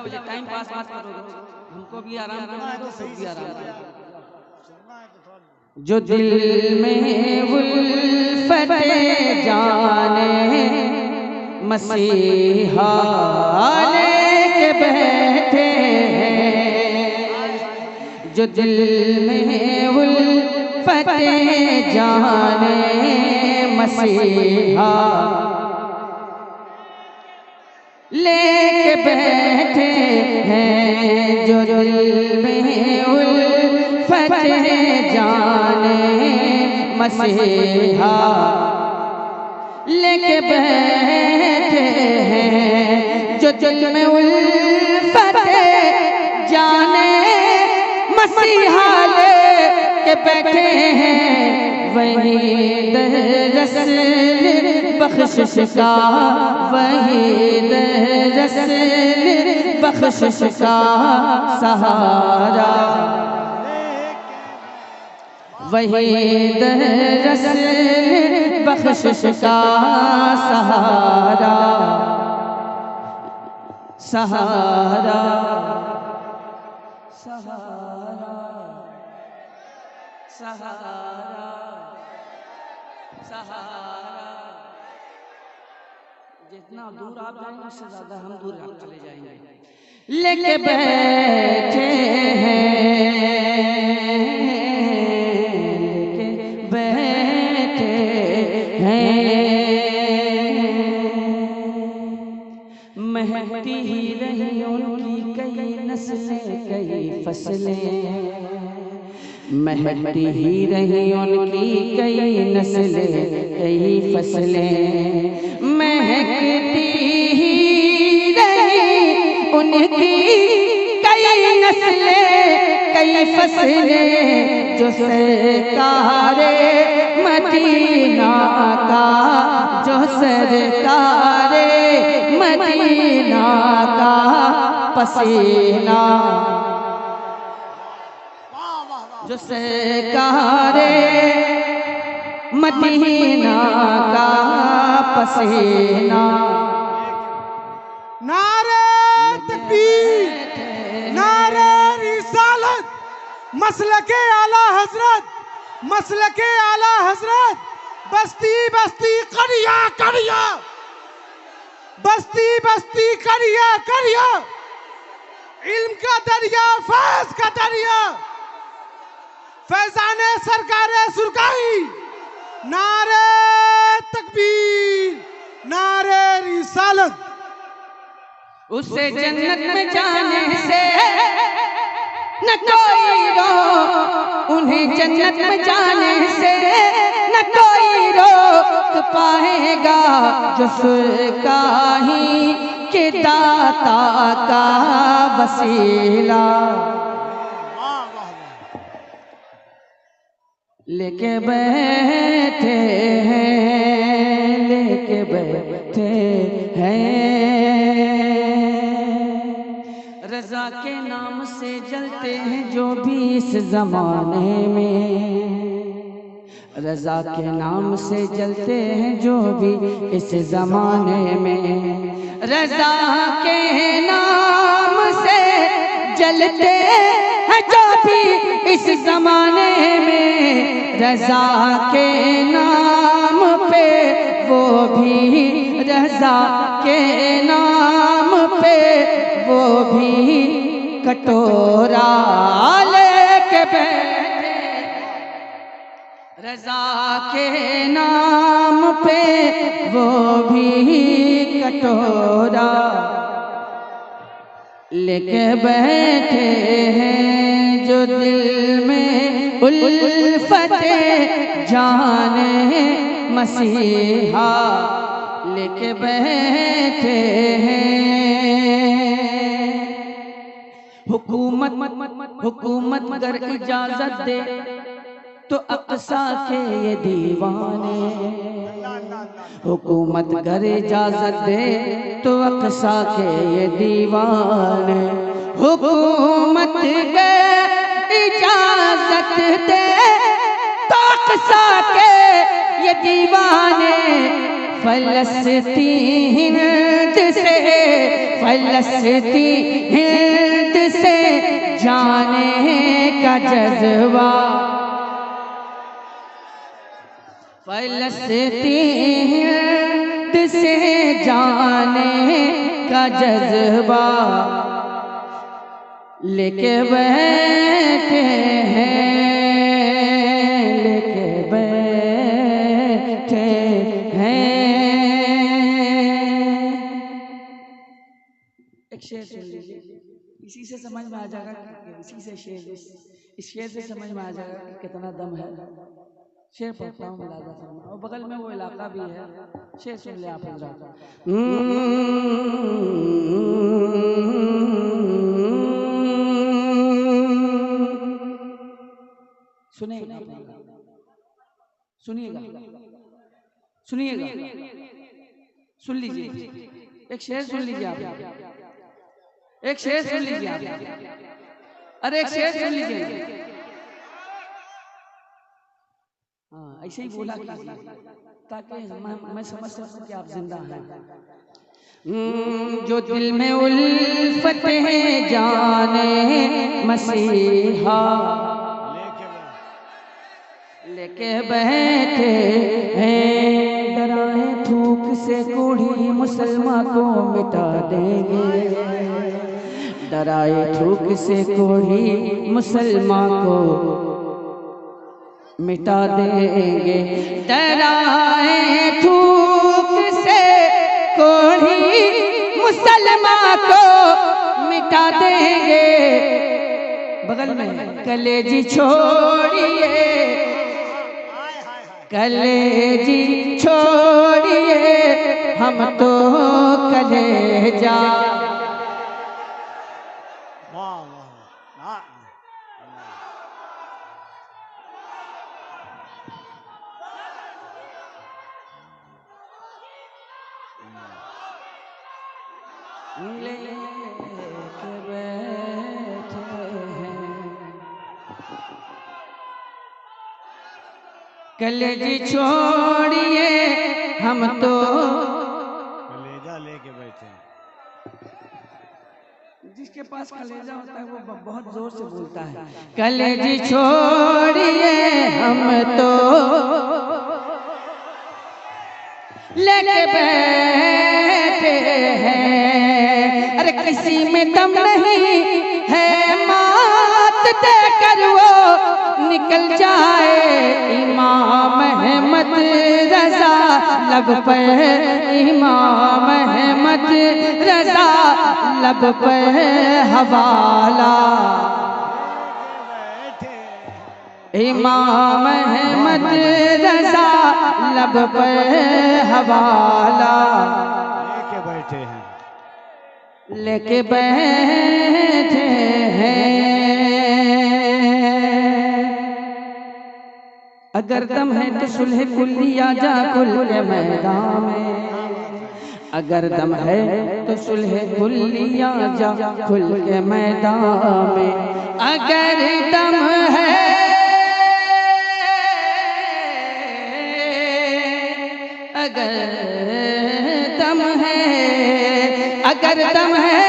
बजे time pass मत करो, हमको भी आराम करना दो, सब भी आराम करो। जो दिल में उल्फते जाने मसीहा लेके बैठे हैं, जो दिल में उल्फते जाने मसीहा लेके बैठे हैं, जो दिल में उल्फते जाने मसीहा लेके बैठे हैं, जो दिल में उल्फते जाने मसीहा लेके बैठे हैं, वही दरअसल बख्शिश का, वही दरअसल बख्शिश का सहारा, वही दरअसल बख्शिश का सहारा, सहारा, सहारा, सहारा, सहारा। जितना दूर आप जाएंगे उससे ज्यादा हम दूर चले जाएंगे। लेके बैठे हैं, लेके बैठे हैं, महकती ही रही उनकी कई नस्लें कई फसलें, महकती ही रही उनकी कई नस्लें कई फसलें, महकती ही रही उनकी कई नस्लें कई फसलें, जो सरकारे मदीना का, जो सरकारे मदीना का पसीना, जो सरकारे मदीना का पसीना। नारे तकबीर, नारे रिसालत, मसलके आला हजरत, मसलके आला हजरत, बस्ती बस्ती करिया करिया, बस्ती बस्ती करिया करिया, इल्म का दरिया, फैज का दरिया, फैजाने सरकारे सुरकाई। नारे तकबीर, नारे रिसालत। उसे जन्नत में जाने से न कोई रोक, उन्हें जन्नत में जाने से न कोई रोक पाएगा, जो सुरकाही के दाता का वसीला। लेके बैठे हैं, लेके बैठे हैं, रज़ा के नाम से जलते हैं जो भी इस जमाने में, रज़ा के नाम से जलते हैं जो भी इस जमाने में, रज़ा के नाम से जलते हैं जो भी इस जमाने में, रज़ा के नाम पे वो भी, रज़ा के नाम पे वो भी कटोरा लेके बैठे, रज़ा के नाम पे वो भी कटोरा लेके बैठे हैं, जो दिल में उल्फते जाने मसीहा लेके बैठे हैं। हुकूमत अगर इजाजत दे तो अक्सा के ये दीवाने, हुकूमत अगर इजाजत दे तो अक्सा के ये दीवाने, हुकूमत अगर इजाजत दे तो सा के ये दीवाने फलस्तीन से, फलस्तीन से जाने का जज्बा, फलस्तीन से जाने का जज्बा लेके बैठे हैं, लेके बैठे हैं। एक शेर सुन लीजिए, इसी से समझ में आ जाएगा, इसी से शेर, इस शेर से समझ में आ जाएगा कि कितना दम है। शेर पढ़ता हूँ मुलाजा फरमा, और बगल में वो इलाका भी है। शेर सुन ले आप हजरात। सुनिएगा, सुनिएगा, सुनिएगा, सुन लीजिए, एक शेर सुन लीजिए आप, एक शेर सुन लीजिए आप, अरे एक शेर सुन लीजिए। हाँ ऐसे ही बोला कीजिए ताकि मैं समझ सकूं कि आप जिंदा हैं। जो दिल में उल्फत है जाने मसीहा लेके बैठे हैं, डराए थूक से कोढ़ी मुसलमान को मिटा देंगे, डराए थूक से कोढ़ी मुसलमान को मिटा देंगे, डराए थूक से कोढ़ी मुसलमान को मिटा देंगे। बगल में कलेजी छोड़िए, कलेजी छोड़िए, हम तो कलेजा। लेके बैठे हैं, कलेजी छोड़िए, हम तो कलेजा लेके बैठे हैं। जिसके पास कलेजा होता है वो बहुत जोर से बोलता है, कलेजी छोड़िए, हम तो लेके बैठे हैं। अरे किसी में दम नहीं है, मात देकर वो निकल जाए, इमाम अहमद रजा लब पे, इमाम अहमद रजा लब पे हवाला, इमाम अहमद रजा लब पे हवाला, लेके बैठे हैं, लेके बैठे हैं। अगर दम है तो सुलह कुल्लिया जा कुल के मैदान में, अगर दम है तो सुलह कुल्लिया जा खुल के मैदान में, अगर दम है, अगर दम है, अगर दम है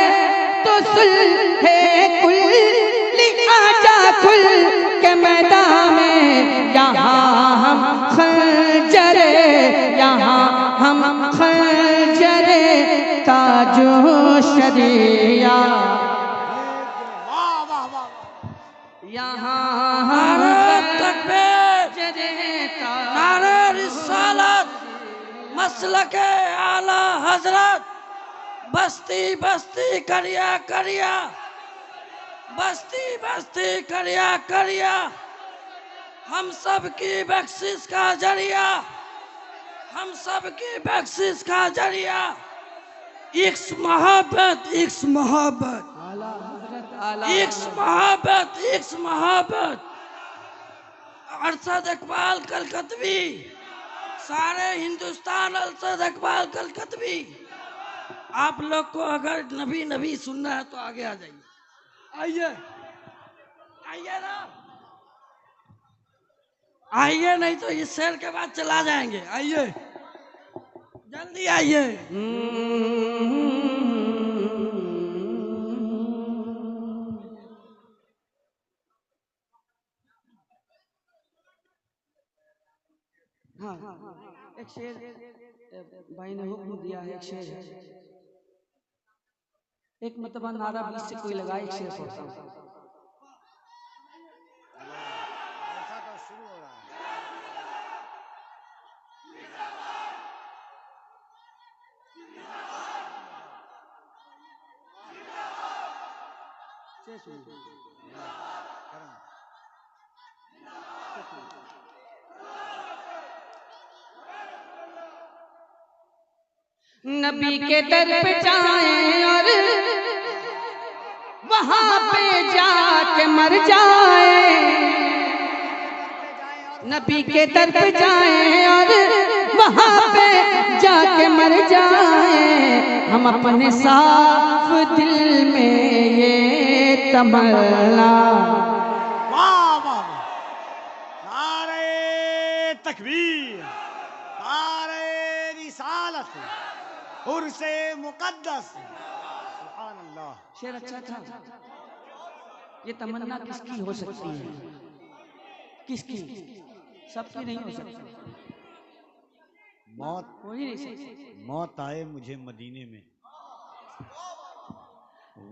तो सुलह कुल्लिया जा खुल के मैदान में, यहाँ हम खंजरे, यहाँ हम खंजरे ताजो शरिया, यहाँ हम खंजरे नारे रिसालत, मसलके आला हजरत, बस्ती बस्ती करिया करिया, बस्ती बस्ती करिया करिया, हम सब की बख्शिश का जरिया, हम सब की बख्शिश का जरिया, इक्स मोहब्बत, इक्स मोहब्बत, इक्स मोहब्बत, इक्स मोहब्बत। अरशद इकबाल कलकतवी, सारे हिंदुस्तान अरशद इकबाल कलकतवी। आप लोग को अगर नबी नबी सुनना है तो आगे आ जाइए, आइए आइए ना, आइए, नहीं तो इस शेर के बाद चला जाएंगे। आइए, जल्दी आइए। हाँ, एक शेर भाई ने हुक्म दिया है, एक शेर है, एक मतलब नारा बीच से कोई लगा, एक शेर पढ़ता हूँ। ऐसा तो शुरू हो रहा है। शेर सुनिए। नबी के दर पे जाएं और वहां पे जाके मर जाए, नबी के दर पे जाएं और वहां पे जाके मर जाए, हम अपने साफ दिल में ये तमन्ना। वाह वाह, नारे तकबीर, नारे रिसालत, उर्से मुकद्दस, सुभान अल्लाह। शेर अच्छा था। ये तमन्ना किसकी हो सकती है? किसकी? सबकी नहीं हो सकती। मौत, हो ही नहीं सकती। मौत आए मुझे मदीने में।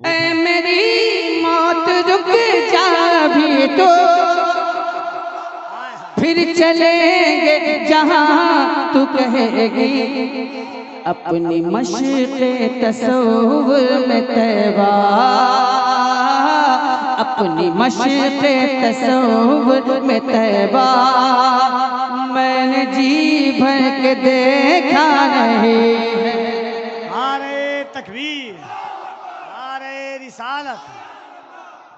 ऐ मेरी मौत रुक जा भी तो फिर चलेंगे जहां तू कहेगी, अपनी मशक़े तसव्वुर में तैबा, अपनी मशक़े तसव्वुर में तैबा, मैंने जी भर के देखा नहीं है। नारे तकबीर, नारे रिसालत,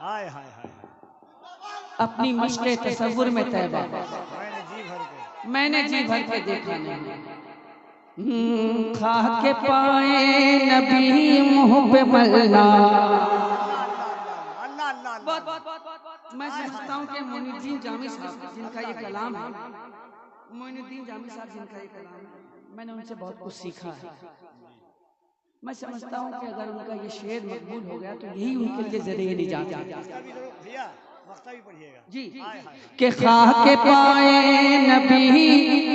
हाय हाय हाय, अपनी मशक़े तसव्वुर में तैबा, मैंने जी भर के मैंने जी भर के देखा नहीं। खा के पाए नबी मुँह पे मलना। अल्लाह अल्लाह अल्लाह। मैं समझता हूँ कि मोइनुद्दीन जामी साहब जिनका ये कलाम है, मोइनुद्दीन जामी साहब जिनका ये कलाम है, मैंने उनसे बहुत कुछ सीखा है। मैं समझता हूँ कि अगर उनका ये शेर मकबूल हो गया तो यही उनके लिए ज़रिए निजात है। भैया वक्ता भी पढ़िएगा जी, हाय हाय। के खा के पाए नबी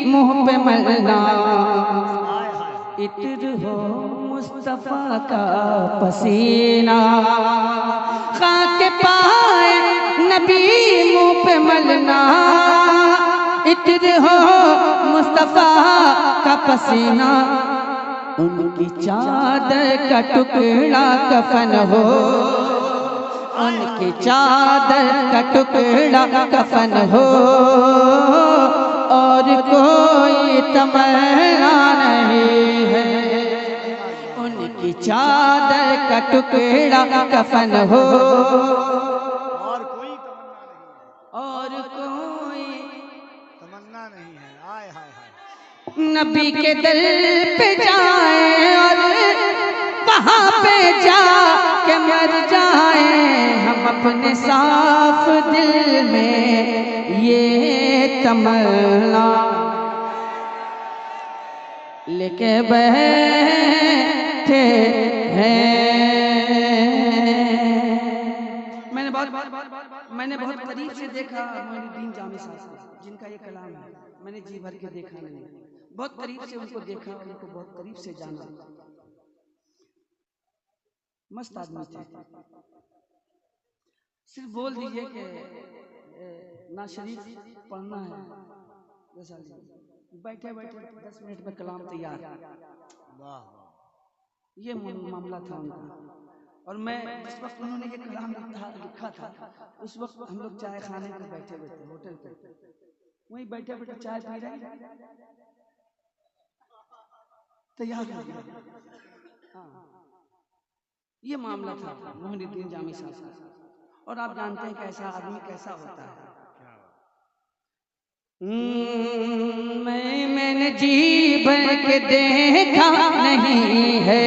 मुँह पे मलना, इत्र हो मुस्तफा का पसीना, खा के पाए नबी मुँह पे मलना, इत्र हो मुस्तफा का पसीना, उनकी चादर का टुकड़ा कफन हो, उनकी चादर का टुकड़ा कफन हो, और कोई तमन्ना नहीं है। उनकी चादर का टुकड़ा कफन हो, और कोई तमन्ना नहीं है, और कोई तमन्ना नहीं है। हाय हाय हाय। नबी के दर पे जाए और वहां पे जा के मर जाए, हम अपने साफ दिल में ये तमन्ना लेके बैठे हैं। मैंने बहुत करीब से देखा मोइनुद्दीन जामी साहब जिनका ये कलाम है, मैंने जी भर के देखा नहीं, बहुत करीब से उनको देखा, उनको बहुत करीब से जाना। मस्त आदमी थे। सिर्फ बोल दीजिए कि ना शरीफ पढ़ना है, बैठे बैठे 10 मिनट में कलाम तैयार। वाह, ये मामला था उनका। और मैं जिस वक्त उन्होंने ये कलाम लिखा था उस वक्त हम लोग चाय खाने पे बैठे हुए थे, होटल पे, वहीं बैठे बैठे चाय पी रहे तैयार हो गया। हाँ, ये मामला था मोइनुद्दीन जामी साहब का। और आप जानते हैं कैसा आदमी कैसा होता है। मैंने जी भर के देखा नहीं है।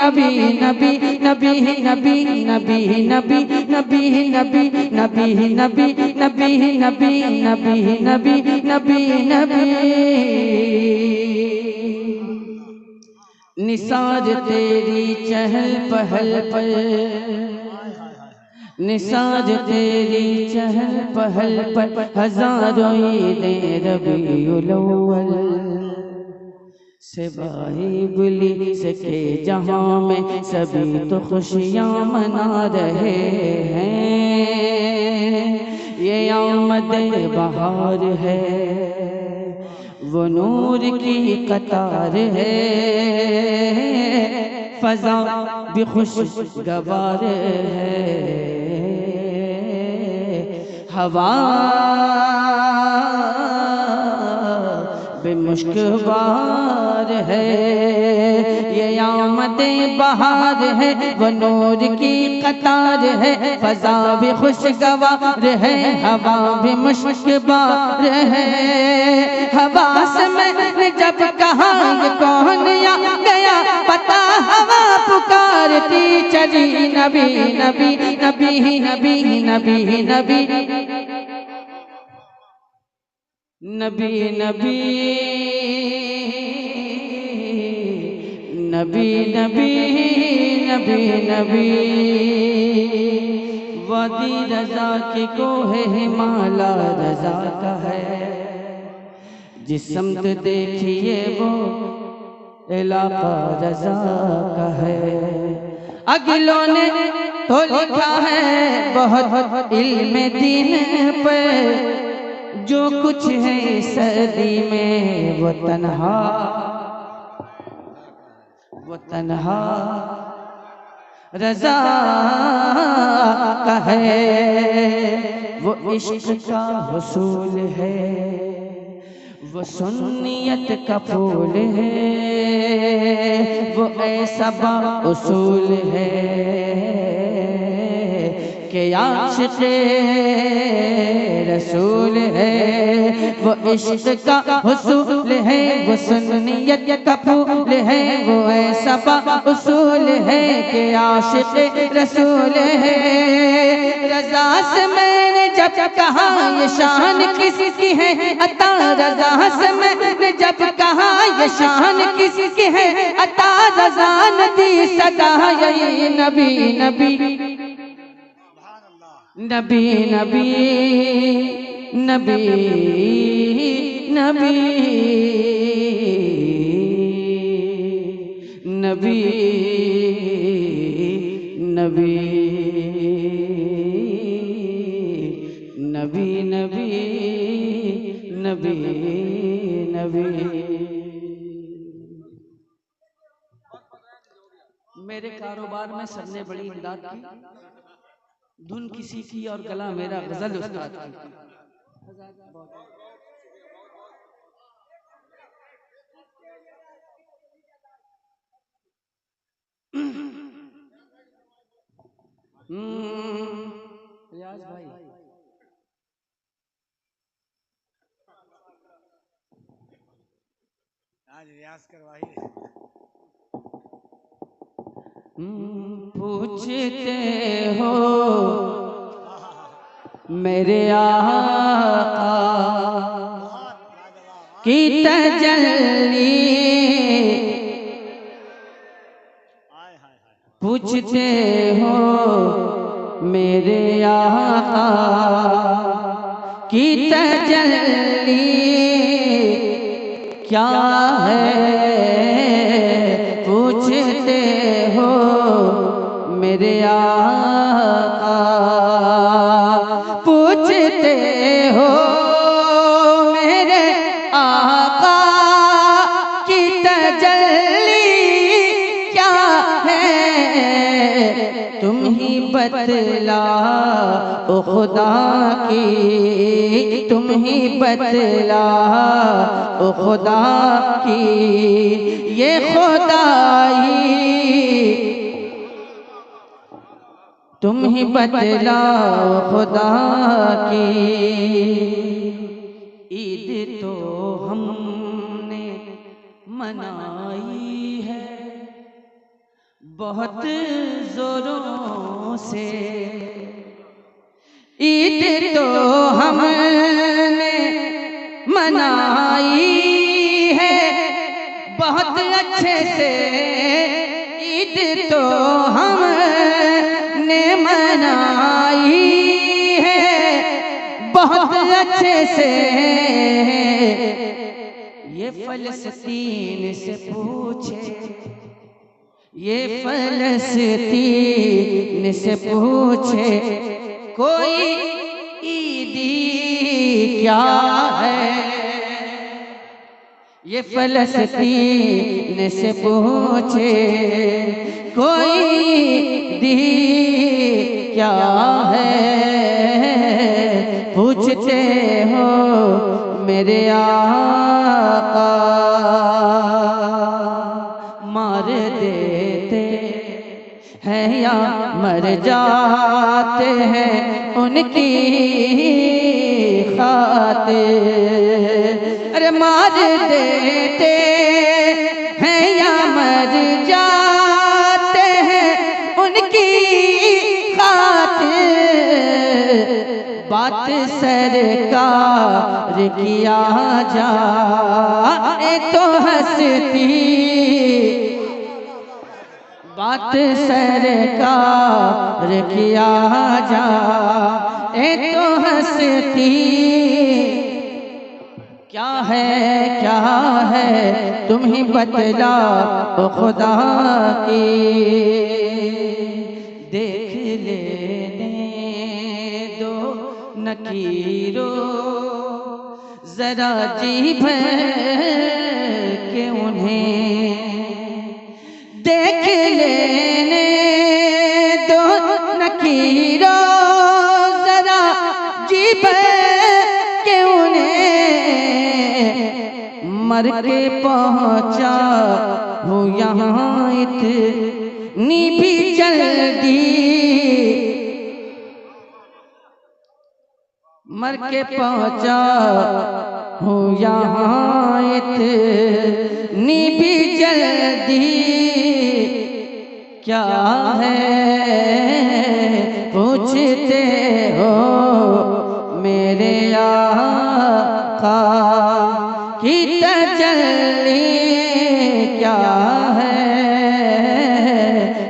नबी नबी नबी नबी नबी नबी नबी नबी नबी नबी नबी नबी नबी नबी नबी नबी निसार तेरी चहल पहल पर, निसार तेरी चहल पहल पर हजारों ईदें रबीउल अव्वल सिवाए इब्लीस के जहां में सभी तो खुशियां मना रहे हैं। ये आमद बहार है, वो नूर की कतार है, फजा भी खुशगवार है, हवा बेमुश्कबार है। ये आमद बहार है, वो नूर की कतार है, फजा भी खुशगवार है, हवा भी मुश्कबार है। हवा से मैंने जब कहा ये कौन आ गया, पता हवा पुकारती चली नबी नबी नबी नबी नबी नबी नबी नबी नबी नबी नबी नबी वादी रजा की कोहे हिमाला रजा का है, जिस समत देखिए वो इलाका रजा का है। अगलों ने तो लिखा है बहुत इल्म दीन पर, जो कुछ है सदी में वो तन्हा रजा का है। वो इश्क का हुसूल है, वो सुन्नियत का फूल है, वो ऐसा बा उसूल है कि आशिक़े रसूल है। वो इश्क का हुसूल है, वो सुन्नियत का फूल है, वो ऐसा बा उसूल है कि आशिक़े रसूल है। रज़ा से मैंने जब कहा ये शान किसकी है अता, रज़ा से मैंने जब कहा ये शान किसकी है अता, रज़ा ने दी सदा यही नबी नबी नबी नबी नबी नबी नबी नबी नबी नबी नबी नबी। मेरे कारोबार में सबने बड़ी इमदाद की, धुन किसी की और गला मेरा गजल उस्ताद की। रियाज भाई आज रियाज करवाई है। पूछते हो मेरे आका की तजल्ली, पूछते हो मेरे आका की तजल्ली क्या है, पूछते हो मेरे आका, पूछते हो मेरे आका की तजल्ली क्या है, तुम ही बतला ओ खुदा की, तुम ही बतला ओ खुदा की, ये खुदाई तुम ही बतलाओ खुदा की। ईद तो हमने मनाई है, बहुत जोरों से। ईद तो हमने मनाई है बहुत अच्छे से। ईद तो हमने मनाई है बहुत अच्छे से। ये फलस्तीन से पूछे, ये फलस्तीन से पूछे कोई ईदी क्या है। ये फलस्तीन से पूछे कोई ईदी क्या है। पूछते हो मेरे आका मार देते हैं या मर जाते हैं उनकी खातिर। अरे मार देते हैं या मर जाते हैं उनकी खातिर। बात सरकार किया जाए तो हंसती, बात सरकार किया जाए तो हंसती। क्या है तुम ही बतला ओ खुदा की। देख लेने दो नकीरो जरा जी भर के उन्हें। देख लेने दो नकीरो जरा जी भर के उन्हें। मर के पहुंचा हूँ यहाँ इतनी भी जल्दी। मर के पहुंचा हूँ यहाँ इतनी भी जल्दी। क्या है पूछते हो मेरे आका की तजल्ली क्या है।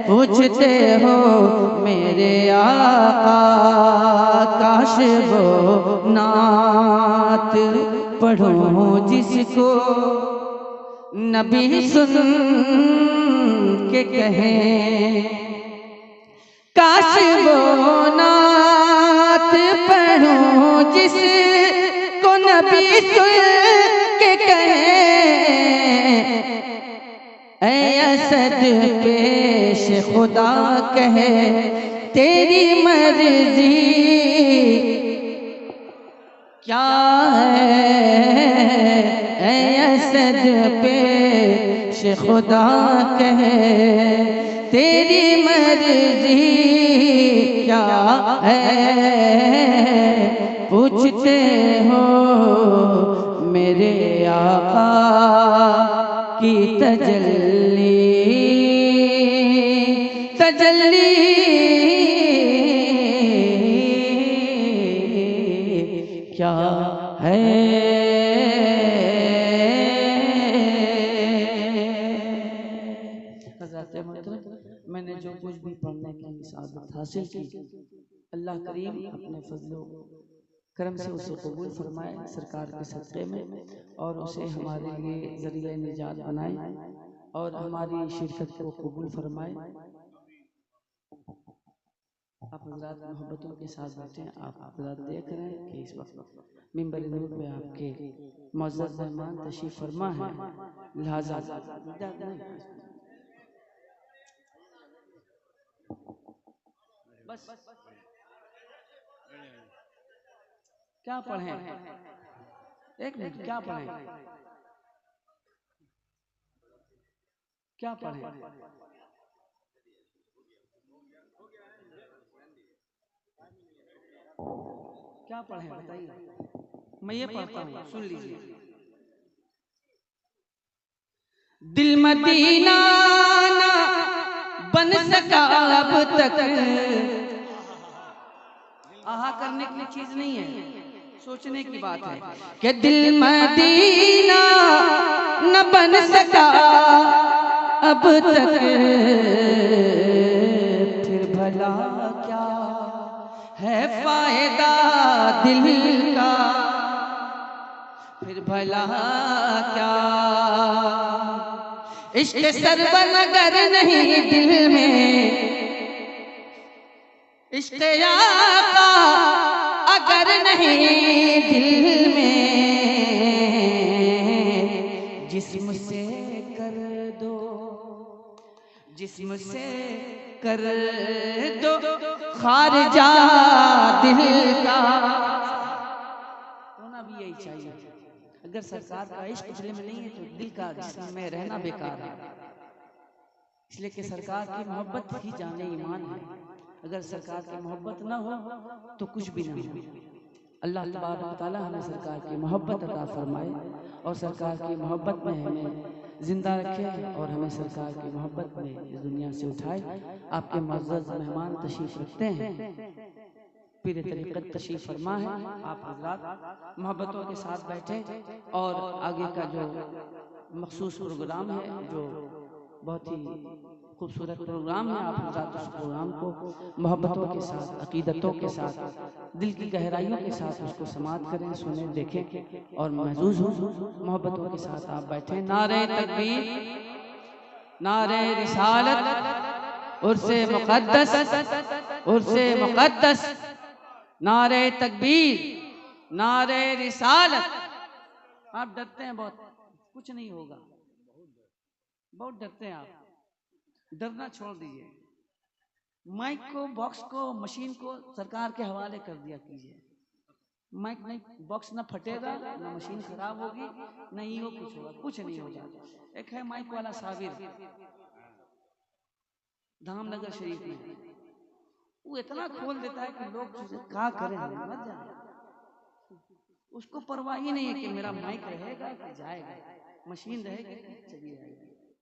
पूछते हो मेरे आका काश वो नात पढ़ूं जिसको नबी सुन के कहें। काश वो नात पढ़ूं जिसको नबी सुन के कहें। ऐ असद पेश खुदा कहे तेरी मर्जी क्या है। ऐ असद पेश खुदा कहे तेरी मर्जी क्या है। पूछते हो मेरे आका की तजल्ली क्या है। मैंने जो कुछ भी पढ़ने की सादत हासिल की, अल्लाह करीम अपने फजलो करम से उसे कबूल फरमाए सरकार के सदक़े में, और उसे हमारे लिए ज़रिया निजात बनाए और हमारी शिरकत को कबूल फरमाए। आप हज़रात मोहब्बतों के साथ बैठे हैं। आप हज़रात देख रहे हैं कि इस वक्त मिंबर नूर पे आपके मुअज़्ज़ज़ मेहमान तशरीफ़ फरमा है। लिहाजा बस क्या पढ़ें, एक मिनट, क्या पढ़ें, क्या पढ़ें। क्या पढ़ें बताइए। मैं ये पढ़ता हूँ, सुन लीजिए। दिल मदीना ना बन सका अब तक। आहा करने की चीज नहीं है, सोचने की बात है कि दिल मदीना न बन सका अब तक, फिर भला क्या है फायदा दिल का, फिर भला क्या। इश्क सरवन अगर नहीं दिल में, इश्क आका अगर नहीं दिल में, जिस्म से कर दो, जिस्म से कर दो खारजा दिल का। होना भी यही चाहिए। अगर सरकार का इश्क दिल में नहीं है तो दिल का जिस्म में रहना बेकार है। इसलिए कि सरकार की मोहब्बत ही जाने ईमान है। अगर सरकार की मोहब्बत ना हो तो कुछ भी नहीं हो। अल्लाह तबारक व तआला हमें सरकार की मोहब्बत अता फरमाए और सरकार की मोहब्बत में हमें जिंदा रखे और हमें सरकार की मोहब्बत में इस दुनिया से उठाए। आपके मुअज़्ज़ज़ मेहमान तशरीफ रखते हैं, पीर तरीक़त तशरीफ फरमा है। आप हज़रात मोहब्बतों के साथ बैठे और आगे का जो मखसूस प्रोग्राम है, जो बहुत ही खूबसूरत प्रोग्राम है, आप हज़रात उस प्रोग्राम को मोहब्बतों के साथ, अकीदतों के साथ, दिल की गहराइयों के साथ उसको समात करें, सुने, देखें और महसूस हो। मोहब्बतों के साथ आप बैठे। नारे तकबीर, नारे रिसालत, उर्से मुक़द्दस, उर्से मुक़द्दस, नारे तकबीर, नारे रिसालत। आप डरते हैं बहुत, कुछ नहीं होगा, बहुत डरते हैं आप। डरना छोड़ दीजिए। माइक को, बॉक्स को, मशीन को सरकार के हवाले कर दिया कीजिए। माइक नहीं, बॉक्स ना फटेगा, ना मशीन खराब होगी, नहीं हो कुछ होगा, कुछ नहीं होगा। एक है माइक वाला साबिर धामनगर शरीफ में, वो इतना खोल देता है कि लोग क्या करें, मत जाए। उसको परवाह ही नहीं है कि मेरा माइक रहेगा कि जाएगा, मशीन रहेगी कि चली जाएगी।